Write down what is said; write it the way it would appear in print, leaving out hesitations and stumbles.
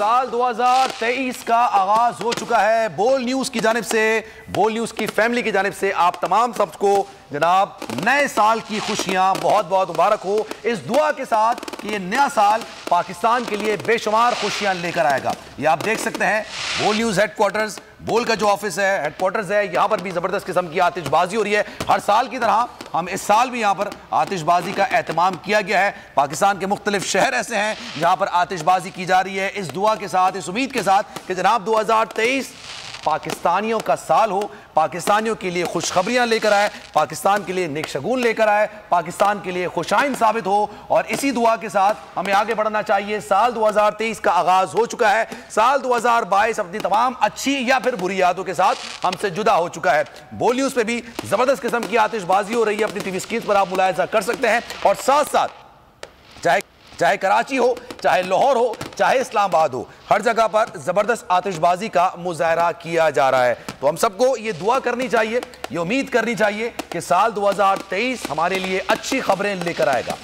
साल 2023 का आगाज हो चुका है। बोल न्यूज की जानिब से, बोल न्यूज की फैमिली की जानिब से आप तमाम सबको जनाब नए साल की खुशियां बहुत बहुत मुबारक हो। इस दुआ के साथ कि ये नया साल पाकिस्तान के लिए बेशुमार खुशियां लेकर आएगा। ये आप देख सकते हैं बोल न्यूज हेडक्वार्टर्स, बोल का जो ऑफिस है, हेडक्वार्टर्स है, यहां पर भी जबरदस्त किस्म की आतिशबाजी हो रही है। हर साल की तरह हम इस साल भी यहां पर आतिशबाजी का एहतमाम किया गया है। पाकिस्तान के मुख्तलिफ शहर ऐसे हैं जहां पर आतिशबाजी की जा रही है, इस दुआ के साथ, इस उम्मीद के साथ कि जनाब 2023 पाकिस्तानियों का साल हो, पाकिस्तानियों के लिए खुशखबरियां लेकर आए, पाकिस्तान के लिए नेक शगुन लेकर आए, पाकिस्तान के लिए खुशाइन साबित हो। और इसी दुआ के साथ हमें आगे बढ़ना चाहिए। साल 2023 का आगाज हो चुका है। साल 2022 अपनी तमाम अच्छी या फिर बुरी यादों के साथ हमसे जुदा हो चुका है। बोल न्यूज पे भी जबरदस्त किस्म की आतिशबाजी हो रही है, अपनी टीवी स्क्रीन पर आप मुलाहिजा कर सकते हैं। और साथ साथ चाहे कराची हो, चाहे लाहौर हो, चाहे इस्लामाबाद हो, हर जगह पर जबरदस्त आतिशबाजी का मुजाहरा किया जा रहा है। तो हम सबको ये दुआ करनी चाहिए, ये उम्मीद करनी चाहिए कि साल 2023 हमारे लिए अच्छी खबरें लेकर आएगा।